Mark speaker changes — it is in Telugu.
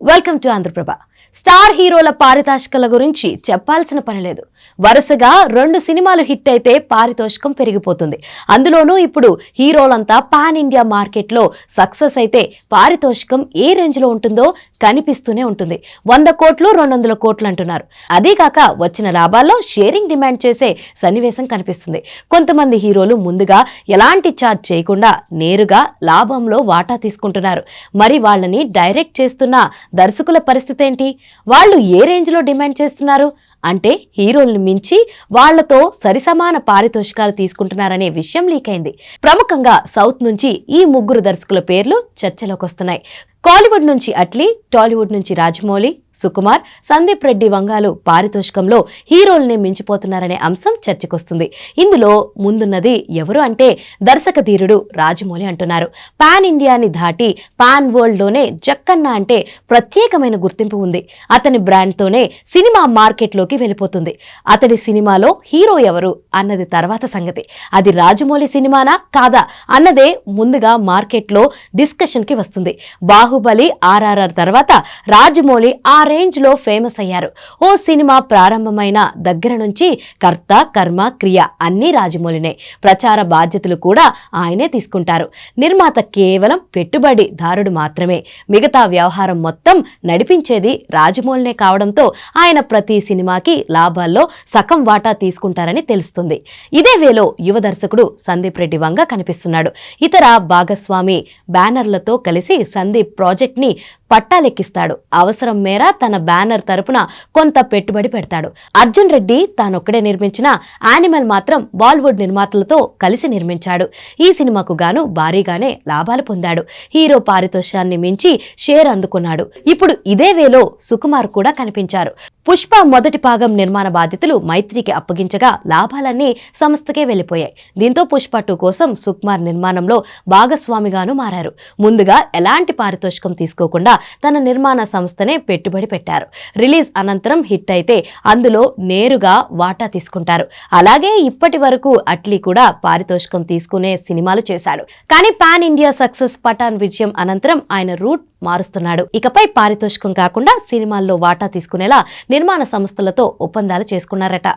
Speaker 1: Welcome to Andhraprabha. స్టార్ హీరోల పారితోషికాల గురించి చెప్పాల్సిన పని లేదు. వరుసగా 2 సినిమాలు హిట్ అయితే పారితోషికం పెరిగిపోతుంది. అందులోనూ ఇప్పుడు హీరోలంతా పాన్ ఇండియా మార్కెట్లో సక్సెస్ అయితే పారితోషికం ఏ రేంజ్ లో ఉంటుందో కనిపిస్తూనే ఉంటుంది. 100 కోట్లు 200 కోట్లు అంటున్నారు. అదే కాక వచ్చిన లాభాల్లో షేరింగ్ డిమాండ్ చేసే సన్నివేశం కనిపిస్తుంది. కొంతమంది హీరోలు ముందుగా ఎలాంటి ఛార్జ్ చేయకుండా నేరుగా లాభంలో వాటా తీసుకుంటున్నారు. మరి వాళ్ళని డైరెక్ట్ చేస్తున్న దర్శకుల పరిస్థితి ఏంటి? వాళ్ళు ఏ రేంజ్ లో డిమాండ్ చేస్తున్నారు? అంటే హీరోల్ని మించి వాళ్లతో సరిసమాన పారితోషికాలు తీసుకుంటున్నారనే విషయం లీక్ అయింది. ప్రముఖంగా సౌత్ నుంచి ఈ 3 దర్శకుల పేర్లు చర్చలోకి వస్తున్నాయి. కాలీవుడ్ నుంచి అట్లీ, టాలీవుడ్ నుంచి రాజమౌళి, సుకుమార్, సందీప్ రెడ్డి వంగాలు పారితోషికంలో హీరోల్ని మించిపోతున్నారనే అంశం చర్చకొస్తుంది. ఇందులో ముందున్నది ఎవరు అంటే దర్శక ధీరుడు రాజమౌళి అంటున్నారు. పాన్ ఇండియాని దాటి పాన్ వరల్డ్ లోనే జక్కన్న అంటే ప్రత్యేకమైన గుర్తింపు ఉంది. అతని బ్రాండ్ తోనే సినిమా మార్కెట్ లోకి వెళ్ళిపోతుంది. అతడి సినిమాలో హీరో ఎవరు అన్నది తర్వాత సంగతి. అది రాజమౌళి సినిమానా కాదా అన్నదే ముందుగా మార్కెట్ లో డిస్కషన్ కి వస్తుంది. బాహుబలి, RRR తర్వాత రాజమౌళి ఆ రేంజ్ లో ఫేమస్ అయ్యారు. ఓ సినిమా ప్రారంభమైన దగ్గర నుంచి కర్త, కర్మ, క్రియ అన్నీ రాజమౌళినే. ప్రచార బాధ్యతలు కూడా ఆయనే తీసుకుంటారు. నిర్మాత కేవలం పెట్టుబడిదారుడు మాత్రమే. మిగతా వ్యవహారం మొత్తం నడిపించేది రాజమౌళినే కావడంతో ఆయన ప్రతి సినిమాకి లాభాల్లో సగం వాటా తీసుకుంటారని తెలుస్తుంది. ఇదే వేలో యువ దర్శకుడు సందీప్ రెడ్డి వంగ కనిపిస్తున్నాడు. ఇతర భాగస్వామి బ్యానర్లతో కలిసి సందీప్ ప్రాజెక్ట్ ని పట్టాలెక్కిస్తాడు. అవసరం మేర తన బ్యానర్ తరపున కొంత పెట్టుబడి పెడతాడు. అర్జున్ రెడ్డి తానొక్కడే నిర్మించిన యానిమల్ మాత్రం బాలీవుడ్ నిర్మాతలతో కలిసి నిర్మించాడు. ఈ సినిమాకు గాను భారీగానే లాభాలు పొందాడు. హీరో పారితోషాన్ని మించి షేర్ అందుకున్నాడు. ఇప్పుడు ఇదే వేలో సుకుమార్ కూడా కనిపించారు. పుష్ప మొదటి భాగం నిర్మాణ బాధ్యతలు మైత్రికి అప్పగించగా లాభాలన్నీ సంస్థకే వెళ్లిపోయాయి. దీంతో పుష్ప 2 కోసం సుకుమార్ నిర్మాణంలో భాగస్వామిగాను మారారు. ముందుగా ఎలాంటి పారితోషికం తీసుకోకుండా తన నిర్మాణ సంస్థనే పెట్టుబడి పెట్టారు. రిలీజ్ అనంతరం హిట్ అయితే అందులో నేరుగా వాటా తీసుకుంటారు. అలాగే ఇప్పటి వరకు అట్లీ కూడా పారితోషికం తీసుకునే సినిమాలు చేశాడు. కానీ పాన్ ఇండియా సక్సెస్ పఠాన్ విజయం అనంతరం ఆయన రూట్ మారుస్తున్నాడు. ఇకపై పారితోషికం కాకుండా సినిమాల్లో వాటా తీసుకునేలా నిర్మాణ సంస్థలతో ఒప్పందాలు చేసుకున్నారట.